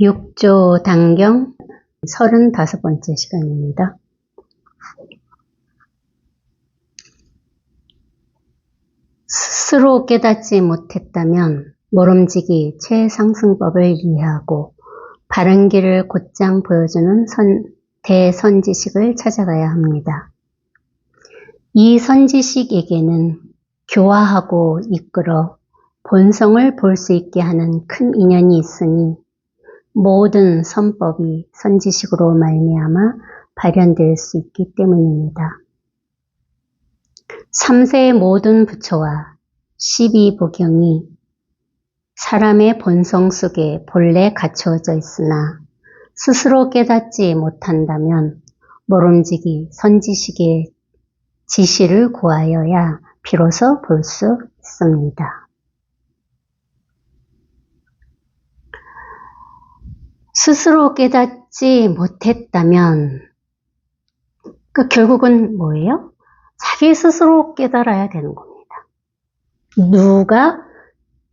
육조 단경 35번째 시간입니다. 스스로 깨닫지 못했다면 모름지기 최상승법을 이해하고 바른 길을 곧장 보여주는 대선지식을 찾아가야 합니다. 이 선지식에게는 교화하고 이끌어 본성을 볼 수 있게 하는 큰 인연이 있으니 모든 선법이 선지식으로 말미암아 발현될 수 있기 때문입니다. 3세의 모든 부처와 12부경이 사람의 본성 속에 본래 갖추어져 있으나 스스로 깨닫지 못한다면 모름지기 선지식의 지시를 구하여야 비로소 볼 수 있습니다. 스스로 깨닫지 못했다면 결국은 뭐예요? 자기 스스로 깨달아야 되는 겁니다. 누가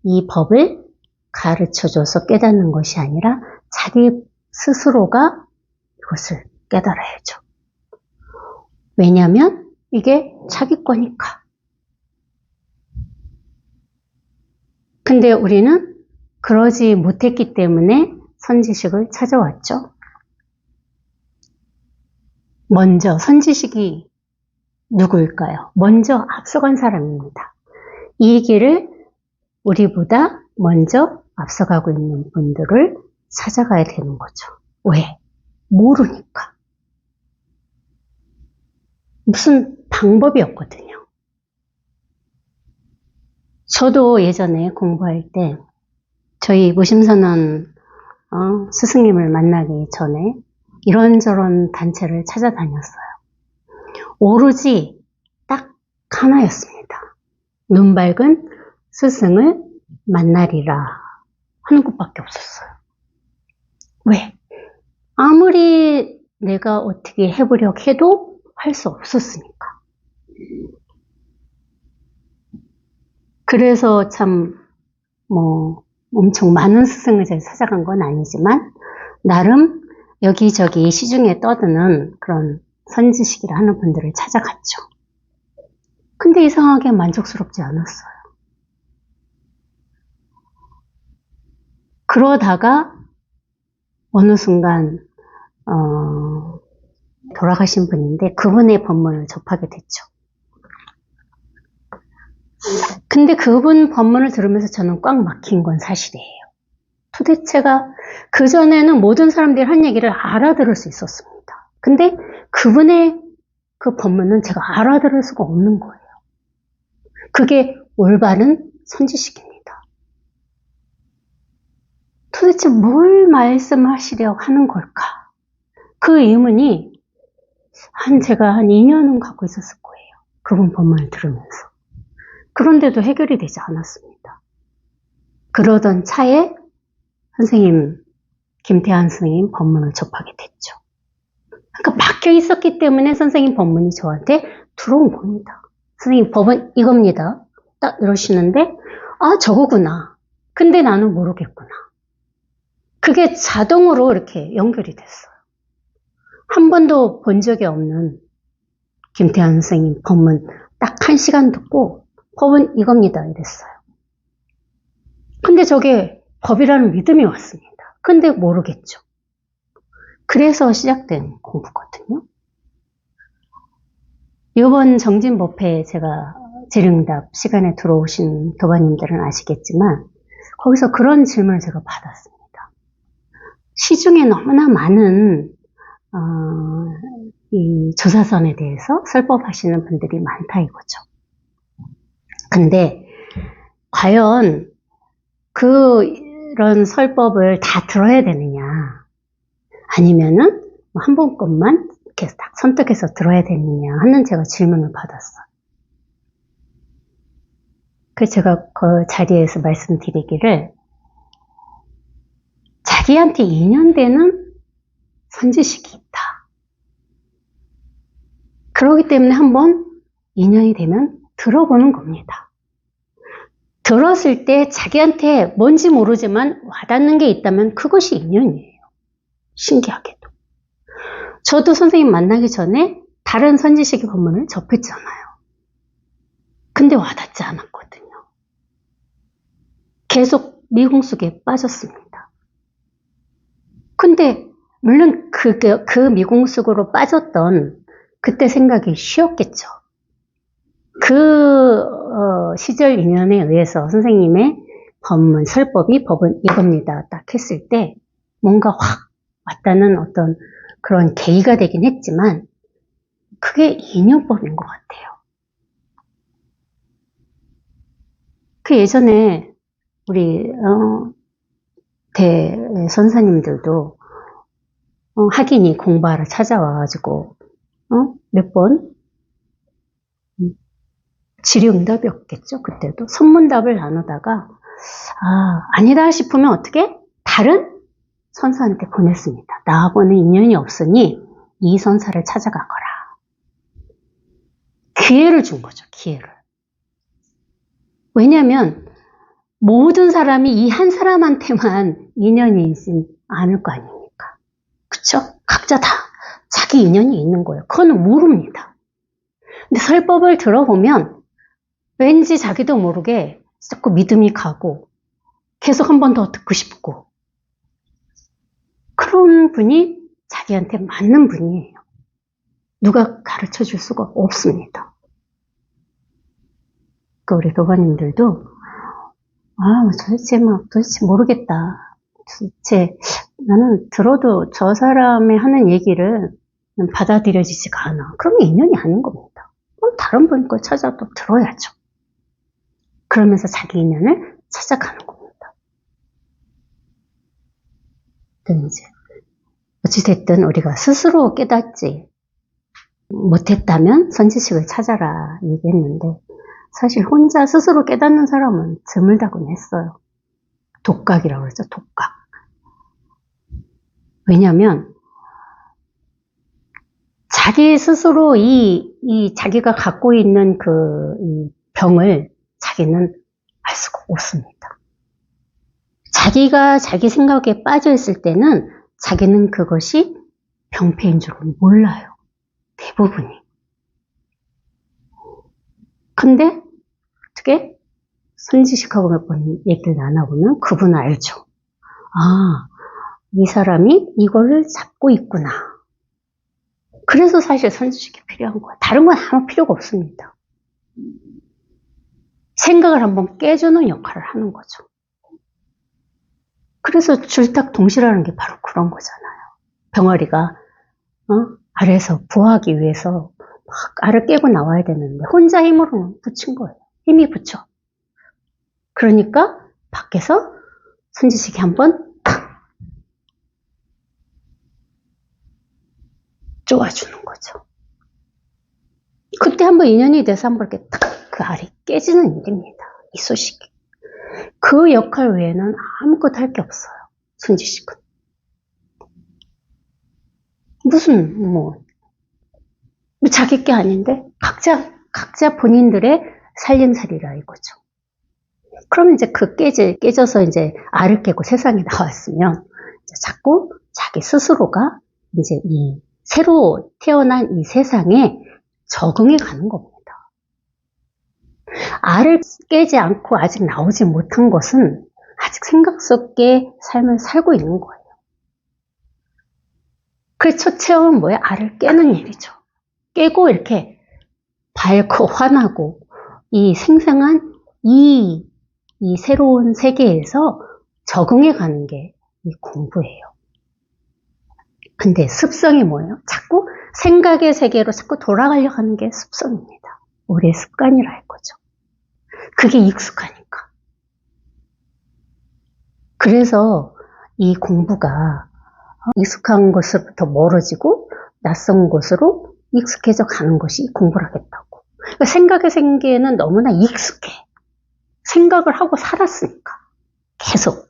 이 법을 가르쳐줘서 깨닫는 것이 아니라 자기 스스로가 이것을 깨달아야죠. 왜냐하면 이게 자기 거니까. 근데 우리는 그러지 못했기 때문에 선지식을 찾아왔죠. 먼저 선지식이 누구일까요? 먼저 앞서간 사람입니다. 이 길을 우리보다 먼저 앞서가고 있는 분들을 찾아가야 되는 거죠. 왜? 모르니까. 무슨 방법이 없거든요. 저도 예전에 공부할 때 저희 무심선언 스승님을 만나기 전에 이런저런 단체를 찾아다녔어요. 오로지 딱 하나였습니다. 눈 밝은 스승을 만나리라 하는 것밖에 없었어요. 왜? 아무리 내가 어떻게 해보려고 해도 할 수 없었으니까. 그래서 참 엄청 많은 스승을 제가 찾아간 건 아니지만 나름 여기저기 시중에 떠드는 그런 선지식이라 하는 분들을 찾아갔죠. 근데 이상하게 만족스럽지 않았어요. 그러다가 어느 순간 돌아가신 분인데 그분의 법문을 접하게 됐죠. 근데 그분 법문을 들으면서 저는 꽉 막힌 건 사실이에요. 도대체가 그전에는 모든 사람들이 한 얘기를 알아들을 수 있었습니다. 근데 그분의 그 법문은 제가 알아들을 수가 없는 거예요. 그게 올바른 선지식입니다. 도대체 뭘 말씀하시려고 하는 걸까? 그 의문이 제가 한 2년은 갖고 있었을 거예요. 그분 법문을 들으면서. 그런데도 해결이 되지 않았습니다. 그러던 차에 선생님, 김태환 선생님 법문을 접하게 됐죠. 그러니까 막혀 있었기 때문에 선생님 법문이 저한테 들어온 겁니다. 선생님 법은 이겁니다. 딱 이러시는데 저거구나. 근데 나는 모르겠구나. 그게 자동으로 이렇게 연결이 됐어요. 한 번도 본 적이 없는 김태환 선생님 법문 딱 1시간 듣고 법은 이겁니다 이랬어요. 근데 저게 법이라는 믿음이 왔습니다. 근데 모르겠죠. 그래서 시작된 공부거든요. 이번 정진법회 제가 질응답 시간에 들어오신 도반님들은 아시겠지만 거기서 그런 질문을 제가 받았습니다. 시중에 너무나 많은 이 조사선에 대해서 설법하시는 분들이 많다 이거죠. 근데 과연 그런 설법을 다 들어야 되느냐 아니면은 한 번 것만 이렇게 딱 선택해서 들어야 되느냐 하는 제가 질문을 받았어요. 그래서 제가 그 자리에서 말씀드리기를 자기한테 인연되는 선지식이 있다. 그렇기 때문에 한번 인연이 되면 들어보는 겁니다. 들었을 때 자기한테 뭔지 모르지만 와닿는 게 있다면 그것이 인연이에요. 신기하게도. 저도 선생님 만나기 전에 다른 선지식의 법문을 접했잖아요. 근데 와닿지 않았거든요. 계속 미궁 속에 빠졌습니다. 근데 물론 그 미궁 속으로 빠졌던 그때 생각이 쉬었겠죠. 그 시절 인연에 의해서 선생님의 법문, 설법이 법은 이겁니다. 딱 했을 때 뭔가 확 왔다는 어떤 그런 계기가 되긴 했지만 그게 인연법인 것 같아요. 그 예전에 우리 대선사님들도 학인이 공부하러 찾아와가지고 몇 번 질의응답이었겠죠. 그때도 선문답을 나누다가 아니다 싶으면 어떻게 다른 선사한테 보냈습니다. 나하고는 인연이 없으니 이 선사를 찾아가거라. 기회를 준 거죠. 기회를. 왜냐하면 모든 사람이 이 한 사람한테만 인연이 있진 않을 거 아닙니까? 그쵸? 각자 다 자기 인연이 있는 거예요. 그건 모릅니다. 근데 설법을 들어보면 왠지 자기도 모르게 자꾸 믿음이 가고 계속 한 번 더 듣고 싶고 그런 분이 자기한테 맞는 분이에요. 누가 가르쳐 줄 수가 없습니다. 우리 도가님들도 도대체 모르겠다. 도대체 나는 들어도 저 사람의 하는 얘기를 받아들여지지가 않아. 그러면 인연이 아닌 겁니다. 그럼 다른 분 거 찾아 또 들어야죠. 그러면서 자기 인연을 찾아가는 겁니다. 이제 어찌됐든 우리가 스스로 깨닫지 못했다면 선지식을 찾아라 얘기했는데 사실 혼자 스스로 깨닫는 사람은 드물다곤 했어요. 독각이라고 그러죠. 독각. 왜냐하면 자기 스스로 이 자기가 갖고 있는 이 병을 자기는 알 수가 없습니다. 자기가 자기 생각에 빠져 있을 때는 자기는 그것이 병폐인 줄은 몰라요. 대부분이. 근데 어떻게 선지식하고 몇 번 얘기를 나눠보면 그분은 알죠. 이 사람이 이거를 잡고 있구나. 그래서 사실 선지식이 필요한 거야. 다른 건 아무 필요가 없습니다. 생각을 한번 깨주는 역할을 하는 거죠. 그래서 줄탁 동시라는 게 바로 그런 거잖아요. 병아리가 알에서 부화하기 위해서 막 알을 깨고 나와야 되는데 혼자 힘으로 붙인 거예요. 힘이 붙여. 그러니까 밖에서 선지식이 한번 탁 쪼아주는 거죠. 그때 한번 인연이 돼서 한번 이렇게 탁 그 알이 깨지는 일입니다. 이 소식이. 그 역할 외에는 아무것도 할 게 없어요. 선지식은. 무슨 자기 게 아닌데 각자 본인들의 살림살이라 이거죠. 그럼 이제 깨져서 이제 알을 깨고 세상에 나왔으면 이제 자꾸 자기 스스로가 이제 이 새로 태어난 이 세상에 적응해 가는 겁니다. 알을 깨지 않고 아직 나오지 못한 것은 아직 생각 속의 삶을 살고 있는 거예요. 그 첫 체험은 뭐예요? 알을 깨는 일이죠. 깨고 이렇게 밝고 환하고 이 생생한 이 새로운 세계에서 적응해 가는 게 이 공부예요. 근데 습성이 뭐예요? 자꾸 생각의 세계로 자꾸 돌아가려고 하는 게 습성입니다. 우리의 습관이라 할 거죠. 그게 익숙하니까. 그래서 이 공부가 익숙한 것으로부터 멀어지고 낯선 곳으로 익숙해져 가는 것이 공부를 하겠다고. 그러니까 생각의 세계는 너무나 익숙해. 생각을 하고 살았으니까. 계속.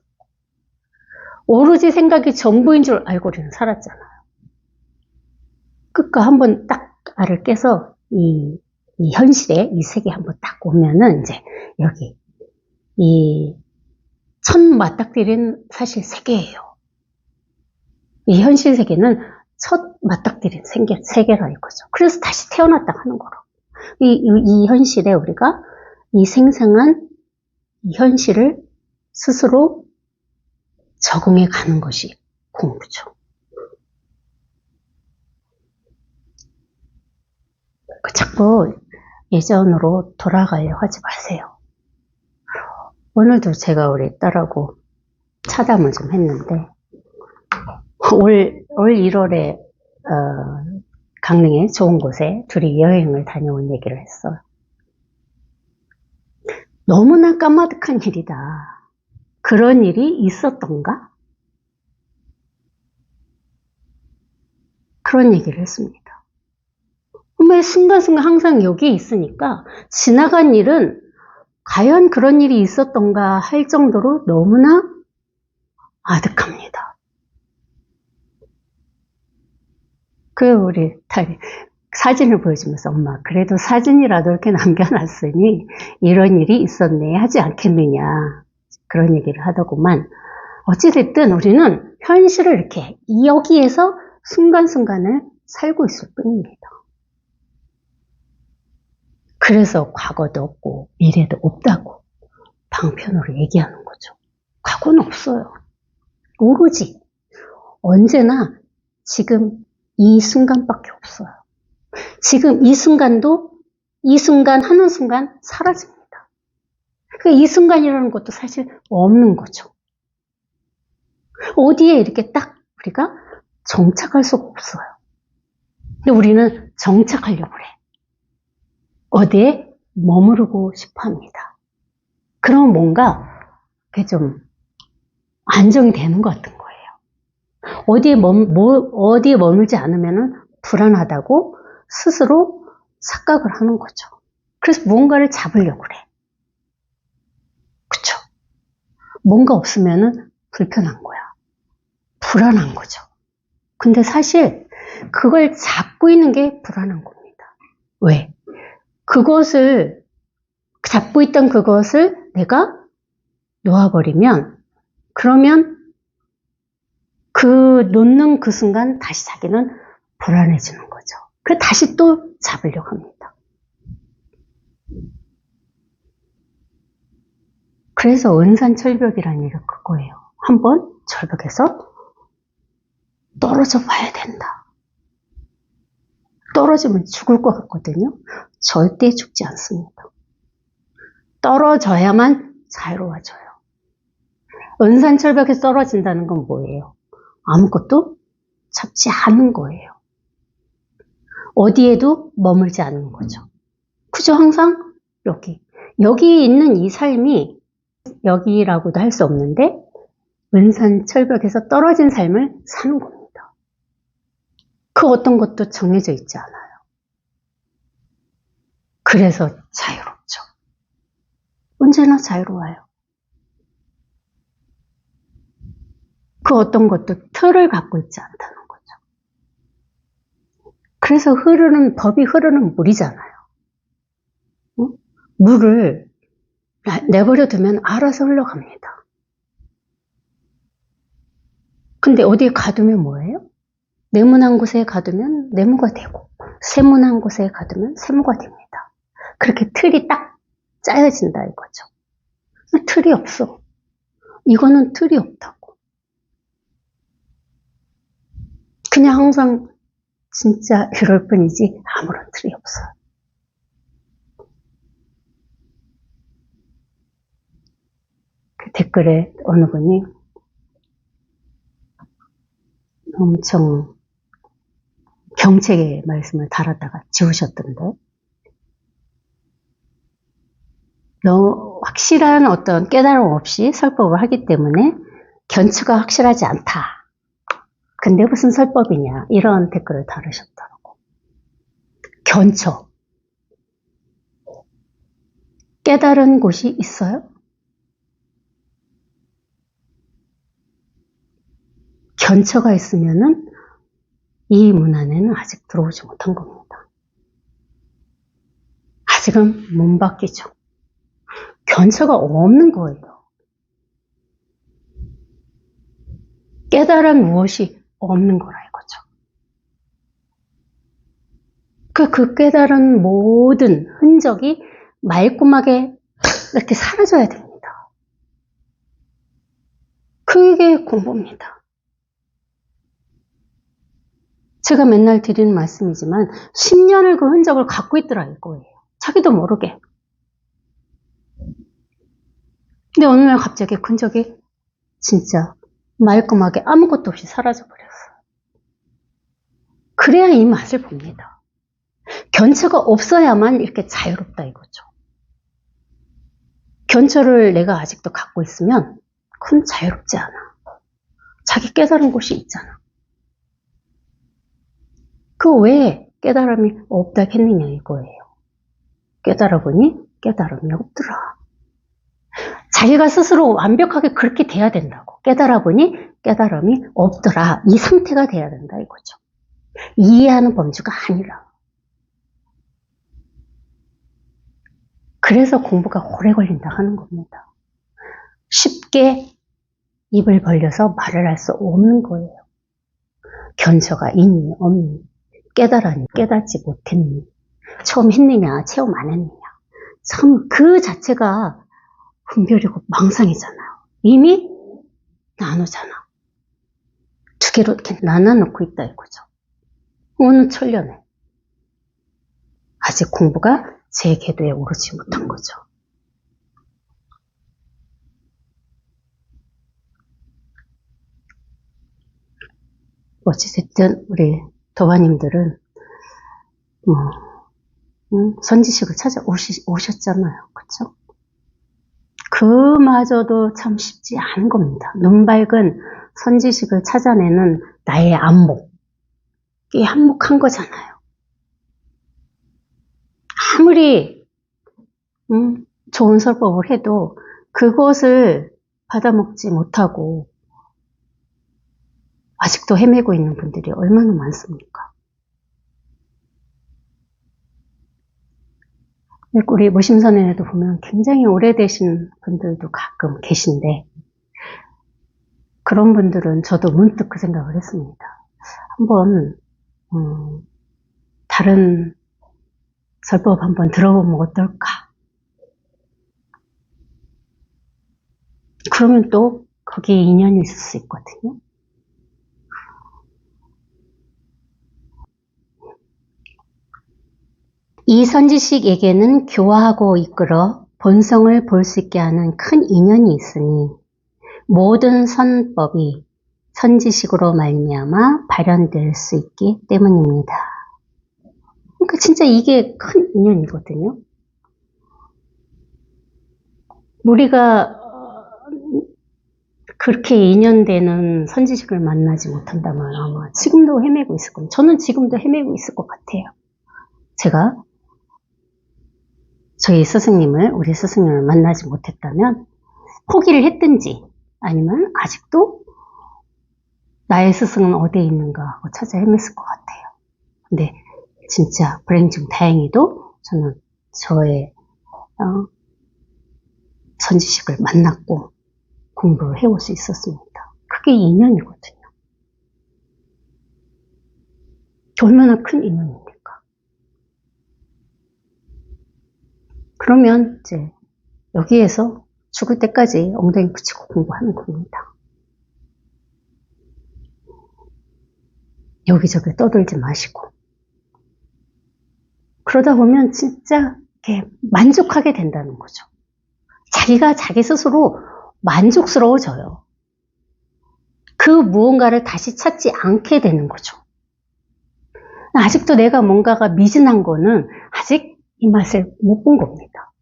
오로지 생각이 전부인 줄 알고 우리는 살았잖아요. 그러니까 한번 딱 알을 깨서 이 현실에 이 세계에 한번 딱 오면은 이제 여기 이 첫 맞닥뜨린 사실 세계예요. 이 현실 세계는 첫 맞닥뜨린 세계라 이거죠. 그래서 다시 태어났다 하는 거로. 이 현실에 우리가 이 생생한 이 현실을 스스로 적응해 가는 것이 공부죠. 자꾸 예전으로 돌아가려 하지 마세요. 오늘도 제가 우리 딸하고 차담을 좀 했는데, 올 1월에 강릉에 좋은 곳에 둘이 여행을 다녀온 얘기를 했어요. 너무나 까마득한 일이다. 그런 일이 있었던가? 그런 얘기를 했습니다. 왜 순간순간 항상 여기에 있으니까 지나간 일은 과연 그런 일이 있었던가 할 정도로 너무나 아득합니다. 그 우리 딸이 사진을 보여주면서 엄마 그래도 사진이라도 이렇게 남겨놨으니 이런 일이 있었네 하지 않겠느냐 그런 얘기를 하더구만. 어찌됐든 우리는 현실을 이렇게 여기에서 순간순간을 살고 있을 뿐입니다. 그래서 과거도 없고 미래도 없다고 방편으로 얘기하는 거죠. 과거는 없어요. 오로지 언제나 지금 이 순간밖에 없어요. 지금 이 순간도 이 순간 하는 순간 사라집니다. 그러니까 이 순간이라는 것도 사실 없는 거죠. 어디에 이렇게 딱 우리가 정착할 수가 없어요. 근데 우리는 정착하려고 그래. 어디에 머무르고 싶어 합니다. 그럼 뭔가 그게 좀 안정이 되는 것 같은 거예요. 어디에 머물지 않으면 불안하다고 스스로 착각을 하는 거죠. 그래서 무언가를 잡으려고 그래. 그쵸? 뭔가 없으면 불편한 거야. 불안한 거죠. 근데 사실 그걸 잡고 있는 게 불안한 겁니다. 왜? 그것을 잡고 있던 그것을 내가 놓아버리면 그러면 그 놓는 그 순간 다시 자기는 불안해지는 거죠. 그래서 다시 또 잡으려고 합니다. 그래서 은산철벽이라는 얘기가 그거예요. 한번 절벽에서 떨어져 봐야 된다. 떨어지면 죽을 것 같거든요. 절대 죽지 않습니다. 떨어져야만 자유로워져요. 은산철벽에서 떨어진다는 건 뭐예요? 아무것도 잡지 않은 거예요. 어디에도 머물지 않는 거죠. 그죠? 항상 여기 있는 이 삶이 여기라고도 할 수 없는데 은산철벽에서 떨어진 삶을 사는 겁니다. 그 어떤 것도 정해져 있지 않아요. 그래서 자유롭죠. 언제나 자유로워요. 그 어떤 것도 틀을 갖고 있지 않다는 거죠. 그래서 법이 흐르는 물이잖아요. 물을 내버려 두면 알아서 흘러갑니다. 근데 어디에 가두면 뭐예요? 네모난 곳에 가두면 네모가 되고 세모난 곳에 가두면 세모가 됩니다. 그렇게 틀이 딱 짜여진다 이거죠. 틀이 없어. 이거는 틀이 없다고. 그냥 항상 진짜 이럴 뿐이지 아무런 틀이 없어요. 그 댓글에 어느 분이 엄청 경책의 말씀을 달았다가 지우셨던데, 확실한 어떤 깨달음 없이 설법을 하기 때문에 견처가 확실하지 않다. 근데 무슨 설법이냐 이런 댓글을 달으셨더라고. 견처 깨달은 곳이 있어요? 견처가 있으면은 이 문 안에는 아직 들어오지 못한 겁니다. 아직은 문 밖이죠. 견처가 없는 거예요. 깨달은 무엇이 없는 거라 이거죠. 그 깨달은 모든 흔적이 말끔하게 이렇게 사라져야 됩니다. 그게 공부입니다. 제가 맨날 드리는 말씀이지만 10년을 그 흔적을 갖고 있더라 이거예요. 자기도 모르게. 근데 어느 날 갑자기 그 흔적이 진짜 말끔하게 아무것도 없이 사라져 버렸어요. 그래야 이 맛을 봅니다. 견처가 없어야만 이렇게 자유롭다 이거죠. 견처를 내가 아직도 갖고 있으면 그건 자유롭지 않아. 자기 깨달은 곳이 있잖아. 그 왜 깨달음이 없다 했느냐 이거예요. 깨달아 보니 깨달음이 없더라. 자기가 스스로 완벽하게 그렇게 돼야 된다고. 깨달아 보니 깨달음이 없더라. 이 상태가 돼야 된다 이거죠. 이해하는 범주가 아니라. 그래서 공부가 오래 걸린다 하는 겁니다. 쉽게 입을 벌려서 말을 할 수 없는 거예요. 견처가 있니 없니, 깨달았니 깨닫지 못했니, 처음 했느냐 체험 안 했느냐, 참 그 자체가 분별이고 망상이잖아요. 이미 나누잖아. 두 개로 이렇게 나눠놓고 있다 이거죠. 어느 천년에 아직 공부가 제 궤도에 오르지 못한 거죠. 어찌됐든 우리 도바님들은 선지식을 찾아오셨잖아요. 그렇죠? 그마저도 참 쉽지 않은 겁니다. 눈 밝은 선지식을 찾아내는 나의 안목. 이게 한몫한 거잖아요. 아무리 좋은 설법을 해도 그것을 받아먹지 못하고 아직도 헤매고 있는 분들이 얼마나 많습니까? 우리 무심선언에도 보면 굉장히 오래되신 분들도 가끔 계신데 그런 분들은 저도 문득 그 생각을 했습니다. 한번 다른 설법 한번 들어보면 어떨까? 그러면 또 거기에 인연이 있을 수 있거든요. 이 선지식에게는 교화하고 이끌어 본성을 볼 수 있게 하는 큰 인연이 있으니 모든 선법이 선지식으로 말미암아 발현될 수 있기 때문입니다. 그러니까 진짜 이게 큰 인연이거든요. 우리가 그렇게 인연되는 선지식을 만나지 못한다면 아마 지금도 헤매고 있을 겁니다. 저는 지금도 헤매고 있을 것 같아요. 제가 우리 스승님을 만나지 못했다면 포기를 했든지 아니면 아직도 나의 스승은 어디에 있는가 하고 찾아 헤맸을 것 같아요. 근데 진짜 불행 중 다행히도 저는 저의 선지식을 만났고 공부를 해올 수 있었습니다. 그게 인연이거든요. 얼마나 큰 인연입니까? 그러면 이제 여기에서 죽을 때까지 엉덩이 붙이고 공부하는 겁니다. 여기저기 떠들지 마시고. 그러다 보면 진짜 이렇게 만족하게 된다는 거죠. 자기가 자기 스스로 만족스러워져요. 그 무언가를 다시 찾지 않게 되는 거죠. 아직도 내가 뭔가가 미진한 거는 아직 이 맛을 못 본 겁니다.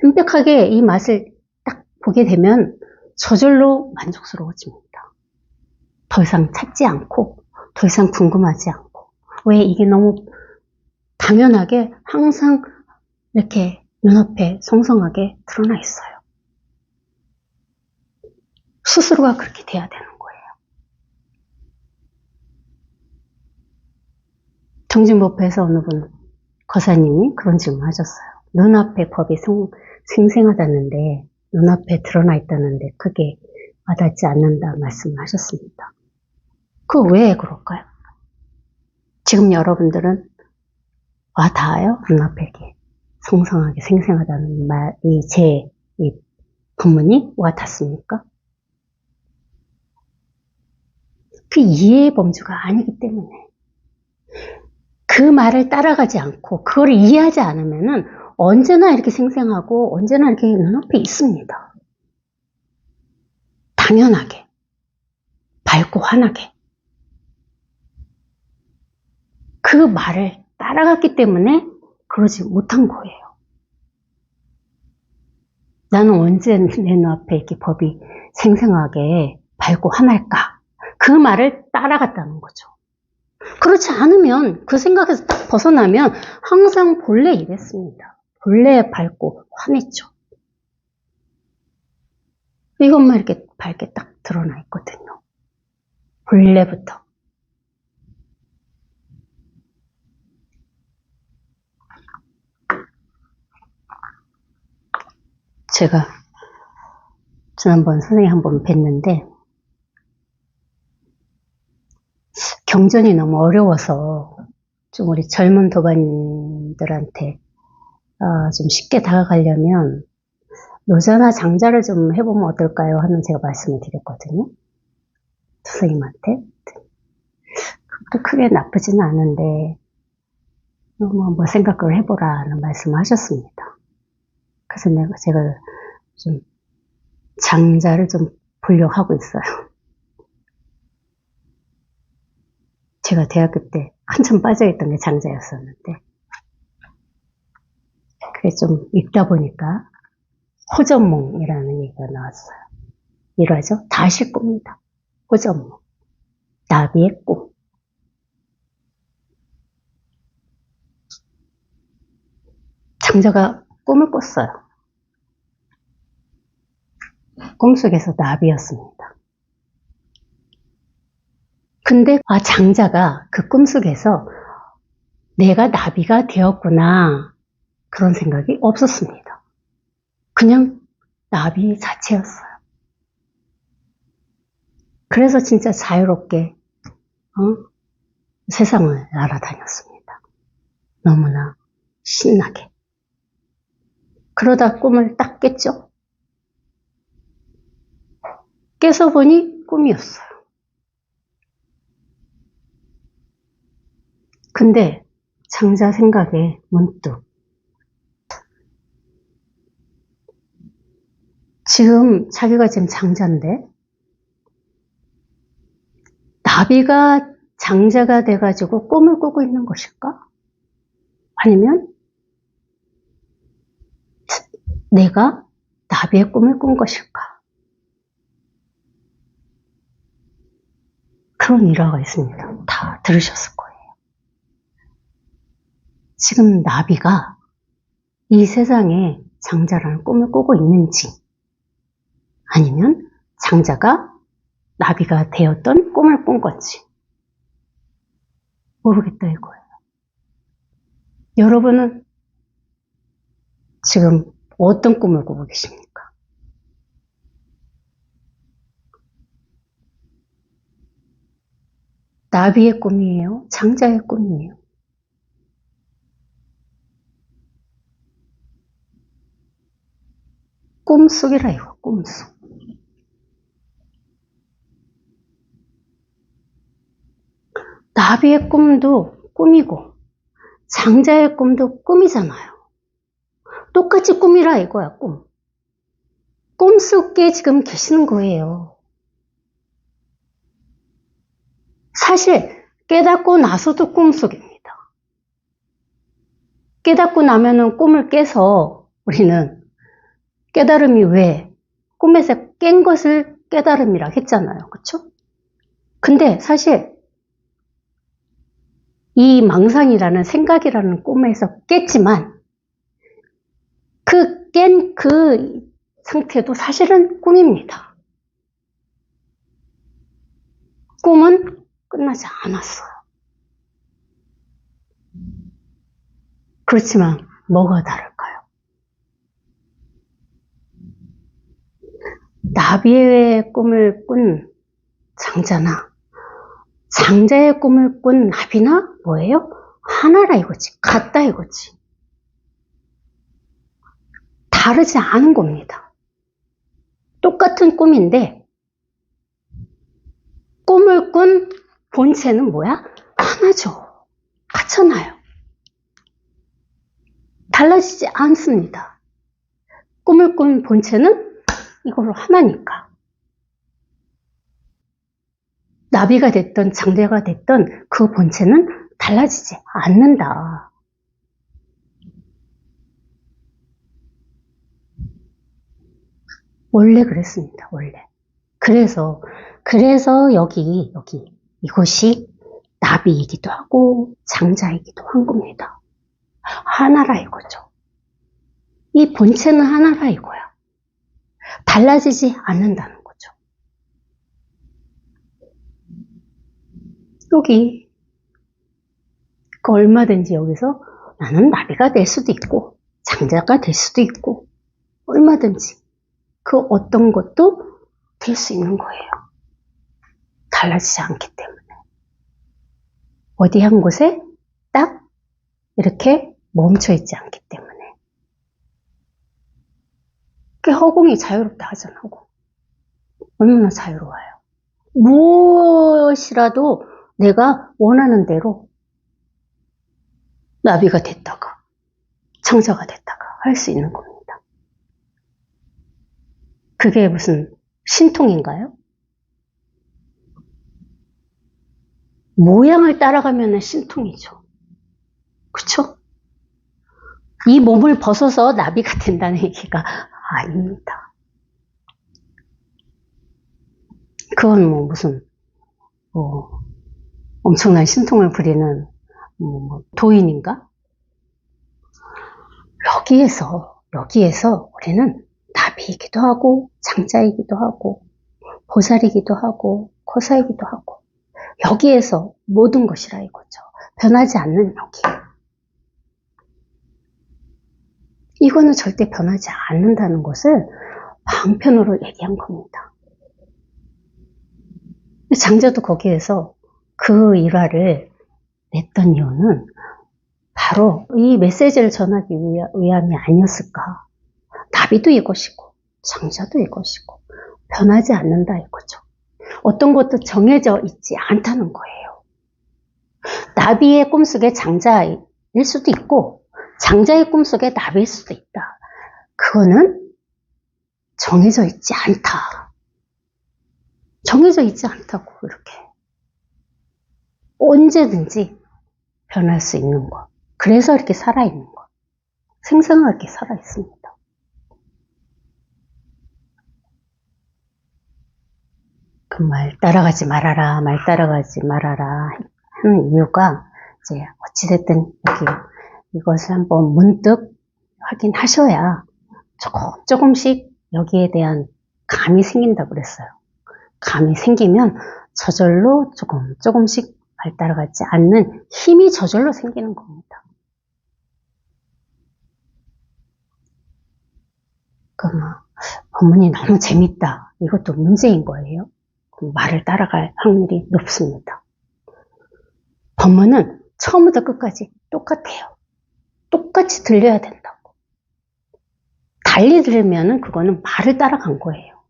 완벽하게 이 맛을 딱 보게 되면 저절로 만족스러워집니다. 더 이상 찾지 않고 더 이상 궁금하지 않고 왜 이게 너무 당연하게 항상 이렇게 눈앞에 송송하게 드러나 있어요. 스스로가 그렇게 돼야 되는 거예요. 정진법회에서 어느 분 거사님이 그런 질문 하셨어요. 눈앞에 법이 생생하다는데, 눈앞에 드러나 있다는데 크게 와닿지 않는다 말씀하셨습니다. 그 왜 그럴까요? 지금 여러분들은 와닿아요? 눈앞에 이렇게 성성하게 생생하다는 말, 이 본문이 와닿습니까? 그 이해의 범주가 아니기 때문에 그 말을 따라가지 않고 그걸 이해하지 않으면은 언제나 이렇게 생생하고 언제나 이렇게 눈앞에 있습니다. 당연하게, 밝고 환하게. 그 말을 따라갔기 때문에 그러지 못한 거예요. 나는 언제 내 눈앞에 이렇게 법이 생생하게 밝고 환할까? 그 말을 따라갔다는 거죠. 그렇지 않으면 그 생각에서 딱 벗어나면 항상 본래 이랬습니다. 본래 밝고 환했죠. 이것만 이렇게 밝게 딱 드러나 있거든요. 본래부터. 제가 지난번 선생님 한번 뵀는데 경전이 너무 어려워서 좀 우리 젊은 도반들한테 좀 쉽게 다가가려면 노자나 장자를 좀 해보면 어떨까요? 하는 제가 말씀을 드렸거든요. 선생님한테. 그것도 크게 나쁘지는 않은데 뭐 생각을 해보라는 말씀을 하셨습니다. 그래서 제가 좀 장자를 좀 보려고 하고 있어요. 제가 대학교 때 한참 빠져있던 게 장자였었는데 그게 좀 읽다 보니까 호전몽이라는 얘기가 나왔어요. 일화죠. 다시 꿈이다. 호전몽. 나비의 꿈. 장자가 꿈을 꿨어요. 꿈속에서 나비였습니다. 근데 장자가 그 꿈속에서 내가 나비가 되었구나 그런 생각이 없었습니다. 그냥 나비 자체였어요. 그래서 진짜 자유롭게 세상을 날아다녔습니다. 너무나 신나게. 그러다 꿈을 딱 깼죠. 깨서 보니 꿈이었어요. 근데 장자 생각에 문득 지금 자기가 지금 장자인데 나비가 장자가 돼가지고 꿈을 꾸고 있는 것일까? 아니면 내가 나비의 꿈을 꾼 것일까? 그런 일화가 있습니다. 다 들으셨을 거예요. 지금 나비가 이 세상에 장자라는 꿈을 꾸고 있는지 아니면 장자가 나비가 되었던 꿈을 꾼 건지 모르겠다 이거예요. 여러분은 지금 어떤 꿈을 꾸고 계십니까? 나비의 꿈이에요? 장자의 꿈이에요? 꿈속이라 이거, 꿈속. 나비의 꿈도 꿈이고 장자의 꿈도 꿈이잖아요. 똑같이 꿈이라 이거야, 꿈. 꿈속에 지금 계시는 거예요. 사실 깨닫고 나서도 꿈속입니다. 깨닫고 나면은 꿈을 깨서 우리는 깨달음이 왜 꿈에서 깬 것을 깨달음이라 했잖아요. 그렇죠? 근데 사실 이 망상이라는 생각이라는 꿈에서 깼지만 깬 그 상태도 사실은 꿈입니다. 꿈은 끝나지 않았어요. 그렇지만 뭐가 다를까요? 나비의 꿈을 꾼 장자나 장자의 꿈을 꾼 나비나 뭐예요? 하나라 이거지. 같다 이거지. 다르지 않은 겁니다. 똑같은 꿈인데 꿈을 꾼 본체는 뭐야? 하나죠. 같잖아요. 달라지지 않습니다. 꿈을 꾼 본체는 이걸로 하나니까. 나비가 됐든 장자가 됐든 그 본체는 달라지지 않는다. 원래 그랬습니다. 원래. 그래서 여기 이것이 나비이기도 하고 장자이기도 한 겁니다. 하나라 이거죠. 이 본체는 하나라 이거야. 달라지지 않는다는 거죠. 여기 얼마든지 여기서 나는 나비가 될 수도 있고 장자가 될 수도 있고 얼마든지 그 어떤 것도 될 수 있는 거예요. 달라지지 않기 때문에. 어디 한 곳에 딱 이렇게 멈춰 있지 않기 때문에. 그 허공이 자유롭다 하잖아. 허공. 얼마나 자유로워요. 무엇이라도 내가 원하는 대로 나비가 됐다가 장자가 됐다가 할 수 있는 겁니다. 그게 무슨 신통인가요? 모양을 따라가면 신통이죠. 그쵸? 이 몸을 벗어서 나비가 된다는 얘기가 아닙니다. 그건 뭐 무슨 엄청난 신통을 부리는 도인인가? 여기에서 우리는 나비이기도 하고 장자이기도 하고 보살이기도 하고 거사이기도 하고 여기에서 모든 것이라 이거죠. 변하지 않는 여기. 이거는 절대 변하지 않는다는 것을 방편으로 얘기한 겁니다. 장자도 거기에서 그 일화를 냈던 이유는 바로 이 메시지를 전하기 위함이 아니었을까. 나비도 이것이고 장자도 이것이고 변하지 않는다 이거죠. 어떤 것도 정해져 있지 않다는 거예요. 나비의 꿈속에 장자일 수도 있고 장자의 꿈속에 나비일 수도 있다. 그거는 정해져 있지 않다. 정해져 있지 않다고 이렇게 언제든지 변할 수 있는 것. 그래서 이렇게 살아있는 것. 생생하게 살아있습니다. 그 말 따라가지 말아라, 말 따라가지 말아라 하는 이유가 이제 어찌됐든 여기 이것을 한번 문득 확인하셔야 조금씩 여기에 대한 감이 생긴다고 그랬어요. 감이 생기면 저절로 조금씩 말 따라가지 않는 힘이 저절로 생기는 겁니다. 법문이 너무 재밌다. 이것도 문제인 거예요. 말을 따라갈 확률이 높습니다. 법문은 처음부터 끝까지 똑같아요. 똑같이 들려야 된다고. 달리 들으면 그거는 말을 따라간 거예요.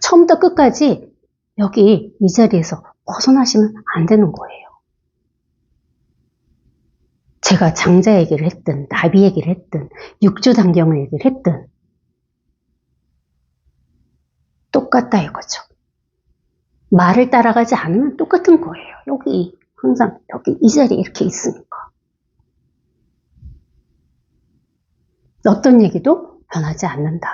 처음부터 끝까지 여기 이 자리에서 벗어나시면 안 되는 거예요. 제가 장자 얘기를 했든 나비 얘기를 했든 육주단경을 얘기를 했든 똑같다 이거죠. 말을 따라가지 않으면 똑같은 거예요. 여기 항상 여기 이 자리에 이렇게 있으니까. 어떤 얘기도 변하지 않는다.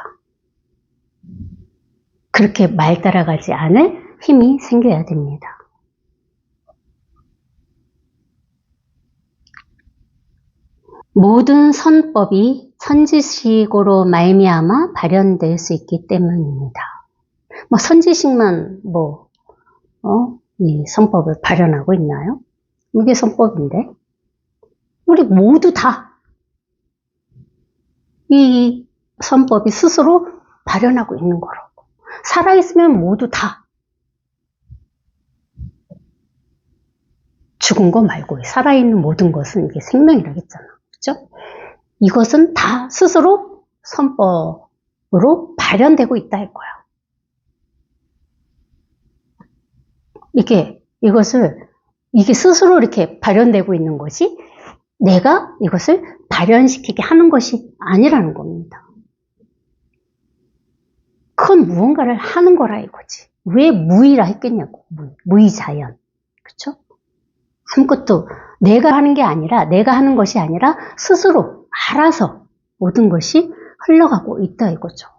그렇게 말 따라가지 않을 힘이 생겨야 됩니다. 모든 선법이 선지식으로 말미암아 발현될 수 있기 때문입니다. 선지식만 이 선법을 발현하고 있나요? 이게 선법인데 우리 모두 다 이 선법이 스스로 발현하고 있는 거라고. 살아있으면 모두 다. 죽은 거 말고 살아있는 모든 것은 이게 생명이라고 했잖아. 그죠? 이것은 다 스스로 선법으로 발현되고 있다 할 거야. 이게 스스로 이렇게 발현되고 있는 것이 내가 이것을 발현시키게 하는 것이 아니라는 겁니다. 그건 무언가를 하는 거라 이거지. 왜 무의라 했겠냐고. 무의자연. 그쵸? 아무것도 내가 하는 게 아니라, 내가 하는 것이 아니라 스스로 알아서 모든 것이 흘러가고 있다 이거죠.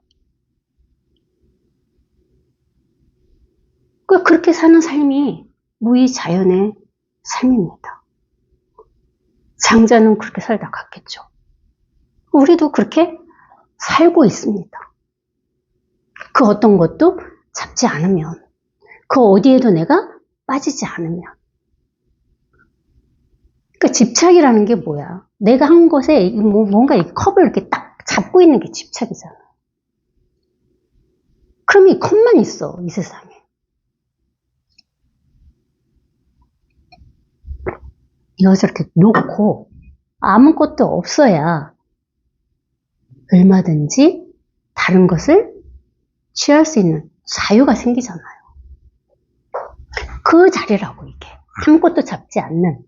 그렇게 사는 삶이 무의자연의 삶입니다. 장자는 그렇게 살다 갔겠죠. 우리도 그렇게 살고 있습니다. 그 어떤 것도 잡지 않으면, 그 어디에도 내가 빠지지 않으면. 그러니까 집착이라는 게 뭐야? 내가 한 것에 뭔가 이 컵을 이렇게 딱 잡고 있는 게 집착이잖아. 그럼 이 컵만 있어, 이 세상에. 이것을 이렇게 놓고 아무것도 없어야 얼마든지 다른 것을 취할 수 있는 자유가 생기잖아요. 그 자리라고 이게. 아무것도 잡지 않는.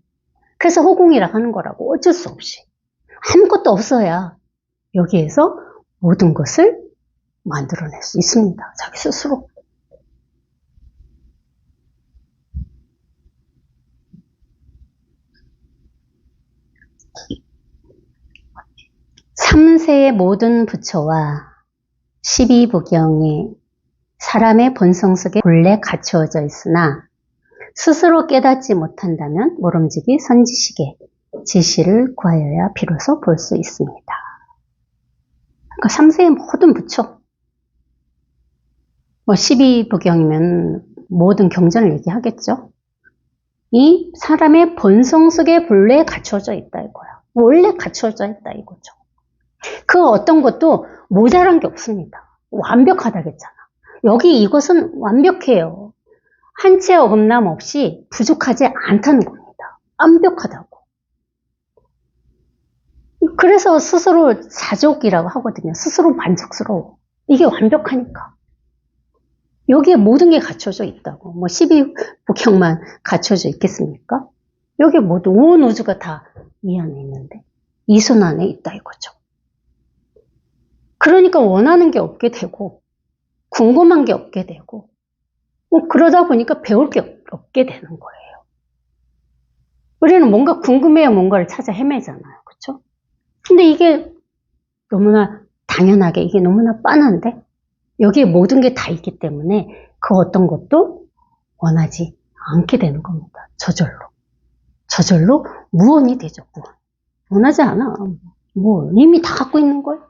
그래서 허공이라고 하는 거라고. 어쩔 수 없이. 아무것도 없어야 여기에서 모든 것을 만들어낼 수 있습니다. 자기 스스로. 삼세의 모든 부처와 12부경에 사람의 본성 속에 본래 갖추어져 있으나 스스로 깨닫지 못한다면 모름지기 선지식의 지시를 구하여야 비로소 볼 수 있습니다. 그러니까 삼세의 모든 부처, 12부경이면 모든 경전을 얘기하겠죠. 이 사람의 본성 속에 본래 갖추어져 있다 이거야. 원래 갖추어져 있다 이거죠. 그 어떤 것도 모자란 게 없습니다. 완벽하다겠잖아. 여기 이것은 완벽해요. 한 채 어긋남 없이 부족하지 않다는 겁니다. 완벽하다고. 그래서 스스로 자족이라고 하거든요. 스스로 만족스러워. 이게 완벽하니까. 여기에 모든 게 갖춰져 있다고. 12부경만 갖춰져 있겠습니까? 여기 모두 온 우주가 다 이 안에 있는데 이 손 안에 있다 이거죠. 그러니까 원하는 게 없게 되고 궁금한 게 없게 되고 그러다 보니까 배울 게 없게 되는 거예요. 우리는 뭔가 궁금해야 뭔가를 찾아 헤매잖아요. 그렇죠? 근데 이게 너무나 당연하게 이게 너무나 뻔한데 여기에 모든 게 다 있기 때문에 그 어떤 것도 원하지 않게 되는 겁니다. 저절로 무언이 되죠. 무언. 원하지 않아. 이미 다 갖고 있는 거예요.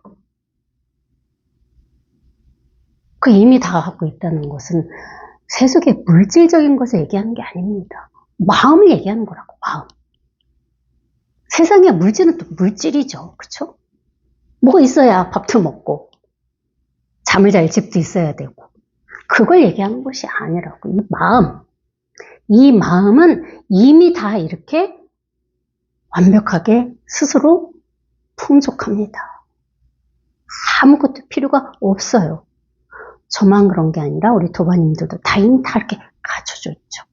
그 이미 다 갖고 있다는 것은 세속의 물질적인 것을 얘기하는 게 아닙니다. 마음을 얘기하는 거라고, 마음. 세상의 물질은 또 물질이죠. 그렇죠? 뭐가 있어야 밥도 먹고 잠을 잘 집도 있어야 되고 그걸 얘기하는 것이 아니라고. 이 마음은 이미 다 이렇게 완벽하게 스스로 풍족합니다. 아무것도 필요가 없어요. 저만 그런 게 아니라 우리 도반님들도 다 이미 다 이렇게 갖춰져 있죠.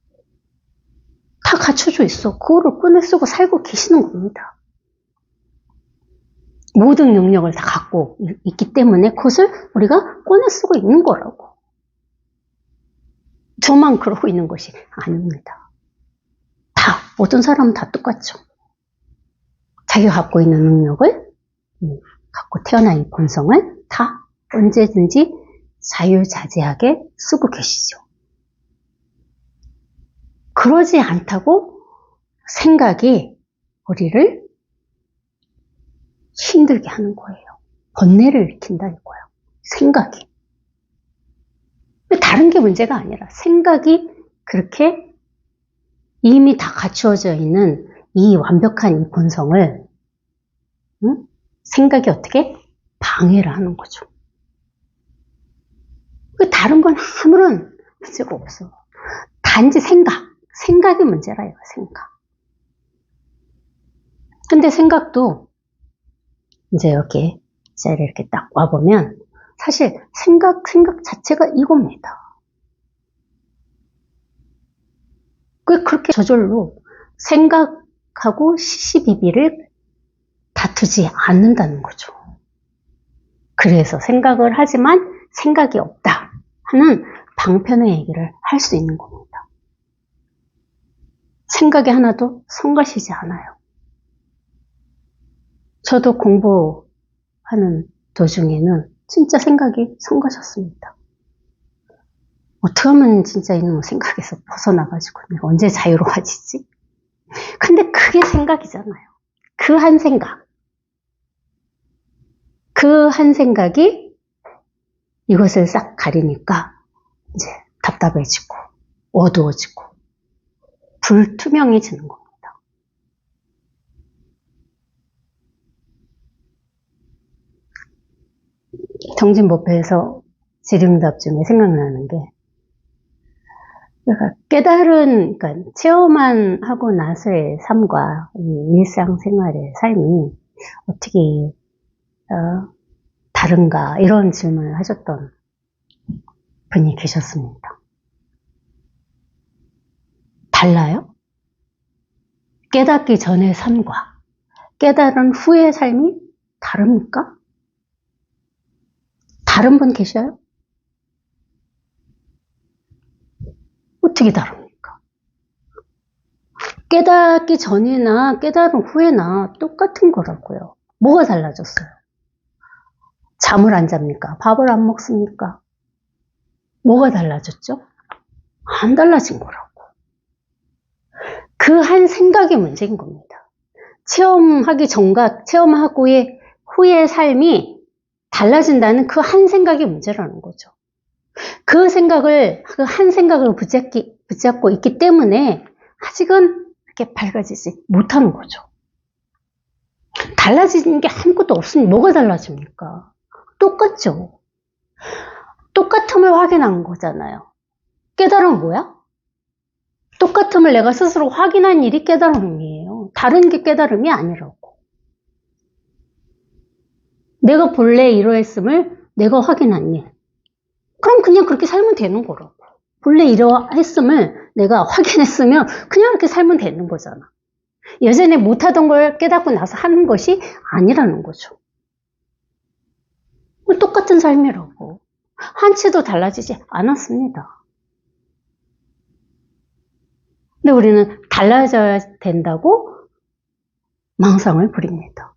다 갖춰져 있어. 그거를 꺼내 쓰고 살고 계시는 겁니다. 모든 능력을 다 갖고 있기 때문에 그것을 우리가 꺼내 쓰고 있는 거라고. 저만 그러고 있는 것이 아닙니다. 모든 사람은 다 똑같죠. 자기가 갖고 있는 능력을 갖고 태어난 이 본성을 다 언제든지 자유자재하게 쓰고 계시죠. 그러지 않다고 생각이 우리를 힘들게 하는 거예요. 번뇌를 일으킨다 이거예요. 생각이. 다른 게 문제가 아니라 생각이 그렇게 이미 다 갖추어져 있는 이 완벽한 이 본성을 생각이 어떻게 방해를 하는 거죠. 그 다른 건 아무런 문제가 없어. 단지 생각이 문제라 이거, 생각. 근데 생각도 이제 이렇게 자리에 이렇게 딱 와보면 사실 생각 자체가 이겁니다. 왜 그렇게 저절로 생각하고 시시비비를 다투지 않는다는 거죠. 그래서 생각을 하지만 생각이 없다 하는 방편의 얘기를 할 수 있는 겁니다. 생각이 하나도 성가시지 않아요. 저도 공부하는 도중에는 진짜 생각이 성가셨습니다. 어떻게 하면 진짜 이놈의 생각에서 벗어나가지고 내가 언제 자유로워지지? 근데 그게 생각이잖아요. 그 한 생각. 그 한 생각이 이것을 싹 가리니까 이제 답답해지고 어두워지고 불투명해지는 겁니다. 정진법회에서 질의응답 중에 생각나는 게 그러니까 체험만 하고 나서의 삶과 일상생활의 삶이 어떻게 다른가 이런 질문을 하셨던 분이 계셨습니다. 달라요? 깨닫기 전의 삶과 깨달은 후의 삶이 다릅니까? 다른 분 계셔요? 어떻게 다릅니까? 깨닫기 전이나 깨달은 후에나 똑같은 거라고요. 뭐가 달라졌어요? 잠을 안 잡니까? 밥을 안 먹습니까? 뭐가 달라졌죠? 안 달라진 거라고. 그 한 생각이 문제인 겁니다. 체험하기 전과 체험하고의 후의 삶이 달라진다는 그 한 생각이 문제라는 거죠. 그 한 생각을 붙잡고 있기 때문에 아직은 이렇게 밝아지지 못하는 거죠. 달라지는 게 아무것도 없으니 뭐가 달라집니까? 똑같죠. 똑같음을 확인한 거잖아요. 깨달음은 뭐야? 똑같음을 내가 스스로 확인한 일이 깨달음이에요. 다른 게 깨달음이 아니라고. 내가 본래 이러했음을 내가 확인한 일. 그럼 그냥 그렇게 살면 되는 거라고. 본래 이러했음을 내가 확인했으면 그냥 이렇게 살면 되는 거잖아. 예전에 못하던 걸 깨닫고 나서 하는 것이 아니라는 거죠. 똑같은 삶이라고. 한치도 달라지지 않았습니다. 근데 우리는 달라져야 된다고 망상을 부립니다.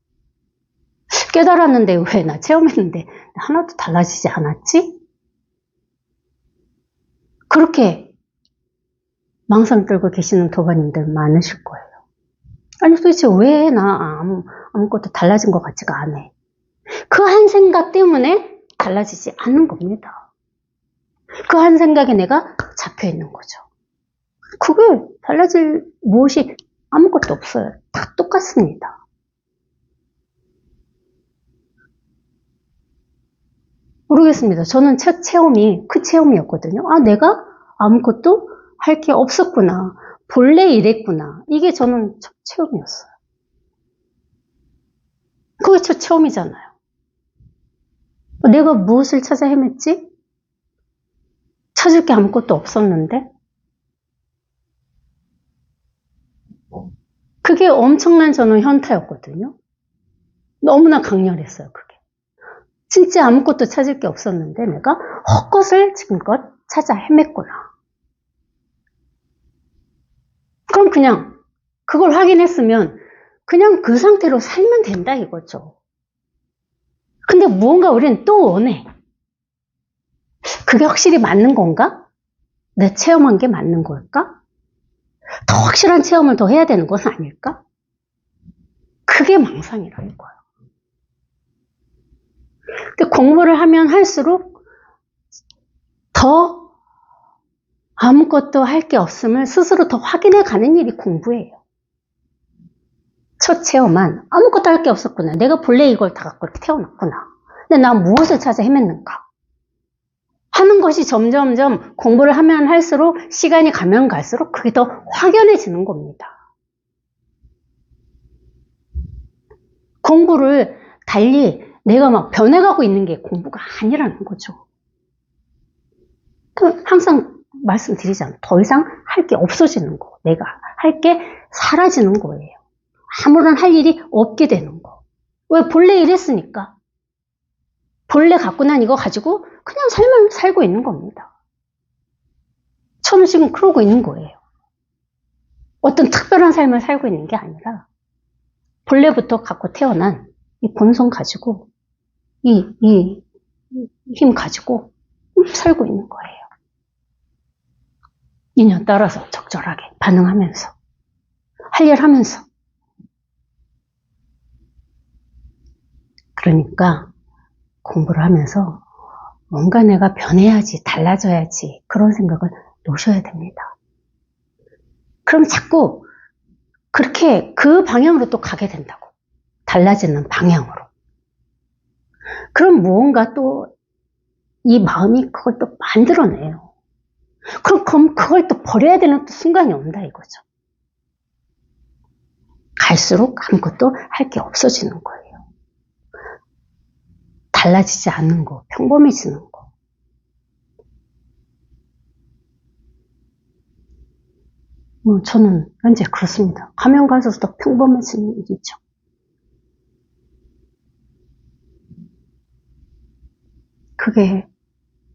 깨달았는데 왜 나 체험했는데 하나도 달라지지 않았지? 그렇게 망상 끌고 계시는 도반님들 많으실 거예요. 아니 도대체 왜 나 아무것도 달라진 것 같지가 않아. 그 한 생각 때문에 달라지지 않는 겁니다. 그 한 생각에 내가 잡혀 있는 거죠. 그게 달라질 무엇이 아무것도 없어요. 다 똑같습니다. 모르겠습니다. 저는 첫 체험이 그 체험이었거든요. 아, 내가 아무것도 할 게 없었구나. 본래 이랬구나. 이게 저는 첫 체험이었어요. 그게 첫 체험이잖아요. 내가 무엇을 찾아 헤맸지? 찾을 게 아무것도 없었는데? 그게 엄청난 저는 현타였거든요. 너무나 강렬했어요, 그게. 진짜 아무것도 찾을 게 없었는데 내가 헛것을 지금껏 찾아 헤맸구나. 그럼 그냥 그걸 확인했으면 그냥 그 상태로 살면 된다 이거죠. 근데 무언가 우리는 또 원해. 그게 확실히 맞는 건가? 내 체험한 게 맞는 걸까? 더 확실한 체험을 더 해야 되는 건 아닐까? 그게 망상이라는 거예요. 공부를 하면 할수록 더 아무것도 할 게 없음을 스스로 더 확인해 가는 일이 공부예요. 첫 체험한 아무것도 할 게 없었구나. 내가 본래 이걸 다 갖고 이렇게 태어났구나. 근데 난 무엇을 찾아 헤맸는가? 하는 하는 것이 점점점 공부를 하면 할수록 시간이 가면 갈수록 그게 더 확연해지는 겁니다. 공부를 달리 내가 막 변해가고 있는 게 공부가 아니라는 거죠. 항상 말씀드리잖아요. 더 이상 할 게 없어지는 거. 내가 할 게 사라지는 거예요. 아무런 할 일이 없게 되는 거. 왜? 본래 이랬으니까. 본래 갖고 난 이거 가지고 그냥 삶을 살고 있는 겁니다. 저는 지금 그러고 있는 거예요. 어떤 특별한 삶을 살고 있는 게 아니라 본래부터 갖고 태어난 이 본성 가지고 이 힘 가지고 살고 있는 거예요. 인연 따라서 적절하게 반응하면서 할 일 하면서. 그러니까 공부를 하면서 뭔가 내가 변해야지, 달라져야지 그런 생각을 놓으셔야 됩니다. 그럼 자꾸 그렇게 그 방향으로 또 가게 된다고. 달라지는 방향으로. 그럼 무언가 또 이 마음이 그걸 또 만들어내요. 그럼 그걸 또 버려야 되는 또 순간이 온다 이거죠. 갈수록 아무것도 할 게 없어지는 거예요. 달라지지 않는 거, 평범해지는 거. 저는 현재 그렇습니다. 가면 갈수록 더 평범해지는 일이죠. 그게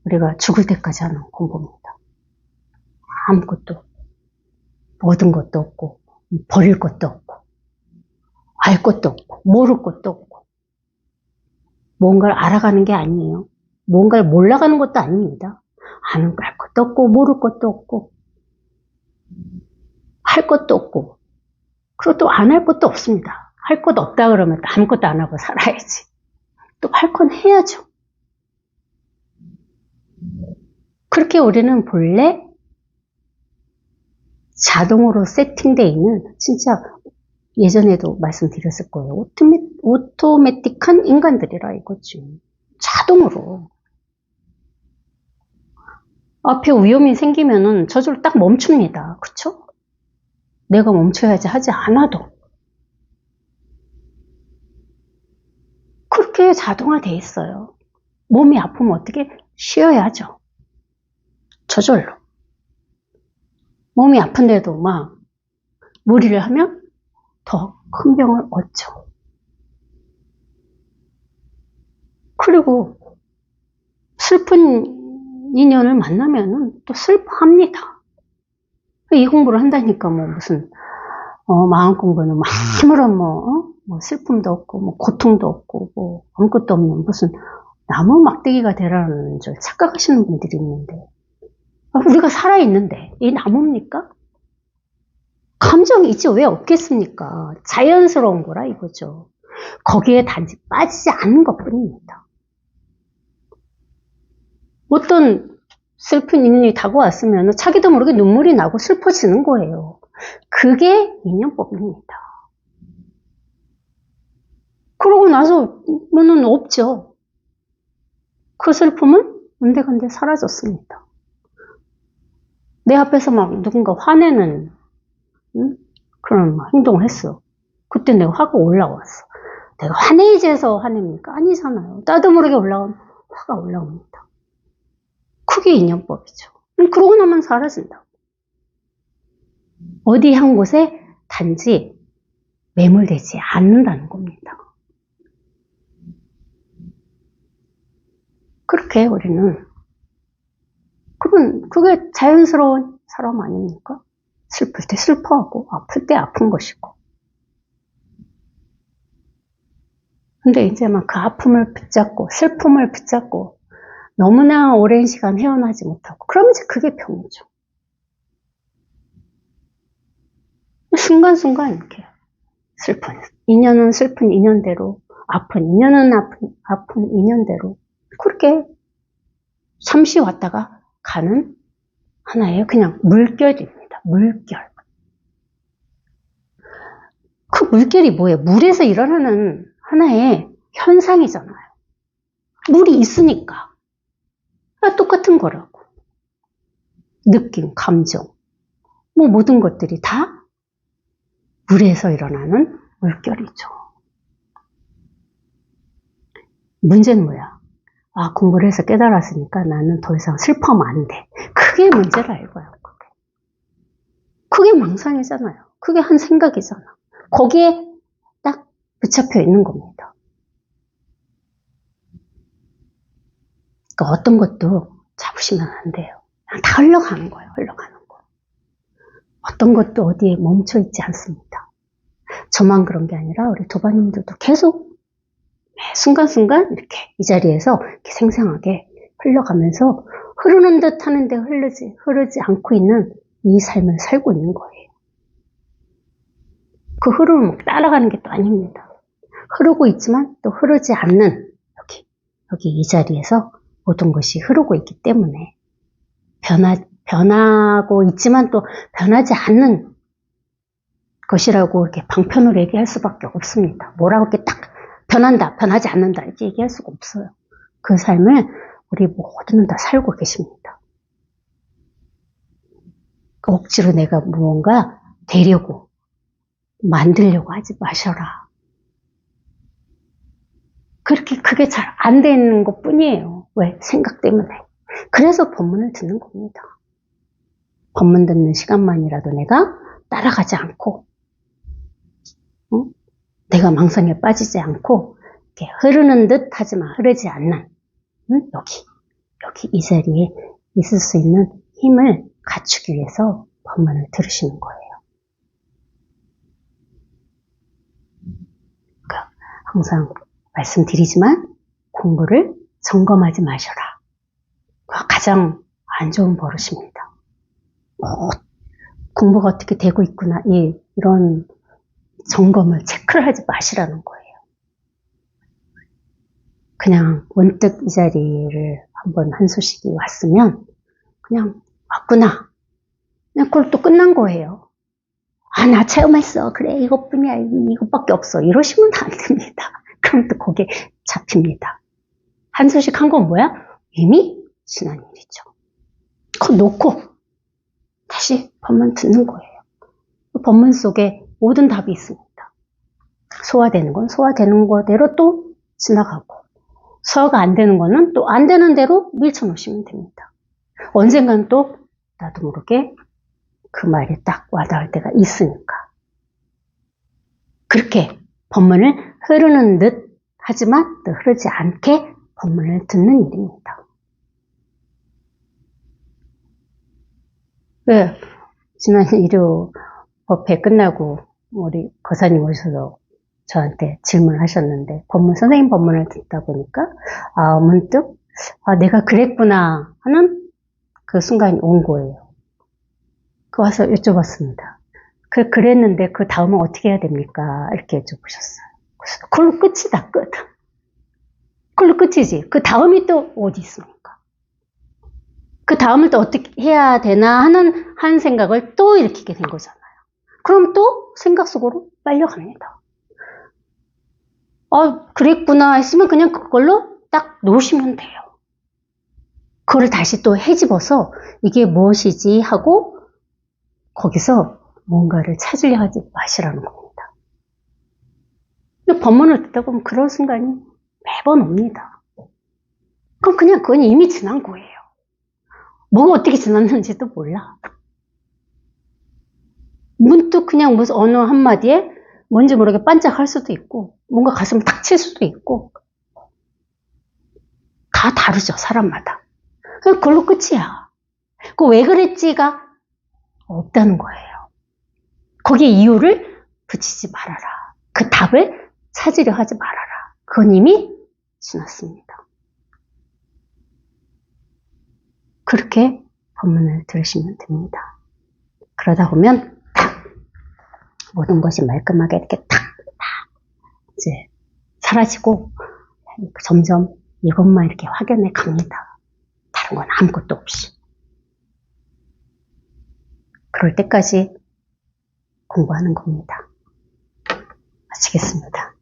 우리가 죽을 때까지 하는 공부입니다. 아무것도 얻은 것도 없고 버릴 것도 없고 알 것도 없고 모를 것도 없고 뭔가를 알아가는 게 아니에요. 뭔가를 몰라가는 것도 아닙니다. 아는 알 것도 없고 모를 것도 없고 할 것도 없고 그리고 또 안 할 것도 없습니다. 할 것 없다 그러면 또 아무것도 안 하고 살아야지. 또 할 건 해야죠. 그렇게 우리는 본래 자동으로 세팅되어 있는 진짜 예전에도 말씀드렸을 거예요. 오토매틱한 인간들이라 이거지. 자동으로. 앞에 위험이 생기면은 저절로 딱 멈춥니다. 그쵸? 내가 멈춰야지 하지 않아도. 그렇게 자동화되어 있어요. 몸이 아프면 어떻게? 쉬어야죠. 저절로. 몸이 아픈데도 막 무리를 하면 더 큰 병을 얻죠. 그리고 슬픈 인연을 만나면은 또 슬퍼합니다. 이 공부를 한다니까 뭐 무슨 마음 공부는 막 아무런 뭐 슬픔도 없고 뭐 고통도 없고 뭐 아무것도 없는 무슨 나무 막대기가 되라는 줄 착각하시는 분들이 있는데 우리가 살아있는데 이 나무입니까? 감정이 있지 왜 없겠습니까? 자연스러운 거라 이거죠. 거기에 단지 빠지지 않는 것뿐입니다. 어떤 슬픈 인연이 다가왔으면 자기도 모르게 눈물이 나고 슬퍼지는 거예요. 그게 인연법입니다. 그러고 나서는 없죠. 그 슬픔은 온데간데 사라졌습니다. 내 앞에서 막 누군가 화내는 그런 행동을 했어. 그때 내가 화가 올라왔어. 내가 화내지해서 화냅니까? 아니잖아요. 나도 모르게 올라오면 화가 올라옵니다. 그게 인연법이죠. 그러고 나면 사라진다. 어디 한 곳에 단지 매몰되지 않는다는 겁니다. 그렇게 우리는 그게 자연스러운 사람 아닙니까? 슬플 때 슬퍼하고 아플 때 아픈 것이고. 근데 이제 막 그 아픔을 붙잡고 슬픔을 붙잡고 너무나 오랜 시간 헤어나지 못하고 그러면 이제 그게 병이죠. 순간순간 이렇게 슬픈 인연은 슬픈 인연대로 아픈 인연은 아픈 인연대로 그렇게 잠시 왔다가 가는 하나의 그냥 물결입니다. 물결. 그 물결이 뭐예요? 물에서 일어나는 하나의 현상이잖아요. 물이 있으니까. 똑같은 거라고. 느낌, 감정, 뭐 모든 것들이 다 물에서 일어나는 물결이죠. 문제는 뭐야? 공부를 해서 깨달았으니까 나는 더 이상 슬퍼하면 안 돼. 그게 문제라 이거야. 그게 망상이잖아요. 그게 한 생각이잖아. 거기에 딱 붙잡혀 있는 겁니다. 그러니까 어떤 것도 잡으시면 안 돼요. 그냥 다 흘러가는 거예요. 흘러가는 거. 어떤 것도 어디에 멈춰 있지 않습니다. 저만 그런 게 아니라 우리 도반님들도 계속 매 순간순간 이렇게 이 자리에서 이렇게 생생하게 흘러가면서 흐르는 듯 하는데 흐르지 않고 있는 이 삶을 살고 있는 거예요. 그 흐름을 따라가는 게 또 아닙니다. 흐르고 있지만 또 흐르지 않는 여기 이 자리에서 모든 것이 흐르고 있기 때문에 변하고 있지만 또 변하지 않는 것이라고 이렇게 방편으로 얘기할 수밖에 없습니다. 뭐라고 이렇게 딱 변한다, 변하지 않는다 이렇게 얘기할 수가 없어요. 그 삶을 우리 모두는 다 살고 계십니다. 억지로 내가 무언가 되려고 만들려고 하지 마셔라. 그게 잘 안 되는 것 뿐이에요. 왜? 생각 때문에. 그래서 법문을 듣는 겁니다. 법문 듣는 시간만이라도 내가 따라가지 않고 내가 망상에 빠지지 않고 이렇게 흐르는 듯 하지만 흐르지 않는 여기 이 자리에 있을 수 있는 힘을 갖추기 위해서 법문을 들으시는 거예요. 그러니까 항상 말씀드리지만 공부를 점검하지 마셔라. 가장 안 좋은 버릇입니다. 공부가 어떻게 되고 있구나 이런 점검을 체크를 하지 마시라는 거예요. 그냥 문득 이 자리를 한번 한 소식이 왔으면 그냥 왔구나. 그냥 그걸 또 끝난 거예요. 나 체험했어. 그래 이것뿐이야. 이것밖에 없어. 이러시면 안 됩니다. 그럼 또 거기에 잡힙니다. 한 소식 한 건 뭐야? 이미 지난 일이죠. 그거 놓고 다시 법문 듣는 거예요. 법문 속에 모든 답이 있습니다. 소화되는 건 소화되는 거대로 또 지나가고 소화가 안 되는 거는 또 안 되는 대로 밀쳐놓으시면 됩니다. 언젠간 또 나도 모르게 그 말이 딱 와닿을 때가 있으니까. 그렇게 법문을 흐르는 듯 하지만 또 흐르지 않게 법문을 듣는 일입니다. 네, 지난 일요 법회 끝나고 우리 거사님 오셔서 저한테 질문을 하셨는데 선생님 법문을 듣다 보니까 문득 내가 그랬구나 하는 그 순간이 온 거예요. 와서 여쭤봤습니다. 그랬는데 그 다음은 어떻게 해야 됩니까? 이렇게 여쭤보셨어요. 그래서 그걸로 끝이다, 끝. 그걸로 끝이지. 그 다음이 또 어디 있습니까? 그 다음을 또 어떻게 해야 되나 하는 한 생각을 또 일으키게 된 거잖아요. 그럼 또 생각 속으로 빨려갑니다. 그랬구나 했으면 그냥 그걸로 딱 놓으시면 돼요. 그걸 다시 또 헤집어서 이게 무엇이지 하고 거기서 뭔가를 찾으려 하지 마시라는 겁니다. 법문을 듣다 보면 그런 순간이 매번 옵니다. 그럼 그냥 그건 이미 지난 거예요. 뭐가 어떻게 지났는지도 몰라. 문득 그냥 무슨 어느 한마디에 뭔지 모르게 반짝할 수도 있고 뭔가 가슴을 탁 칠 수도 있고 다 다르죠, 사람마다. 그냥 그걸로 끝이야. 왜 그랬지가 없다는 거예요. 거기에 이유를 붙이지 말아라. 그 답을 찾으려 하지 말아라. 그건 이미 지났습니다. 그렇게 법문을 들으시면 됩니다. 그러다 보면 딱 모든 것이 말끔하게 이렇게 딱 이제 사라지고 점점 이것만 이렇게 확연해 갑니다. 다른 건 아무것도 없이. 그럴 때까지 공부하는 겁니다. 마치겠습니다.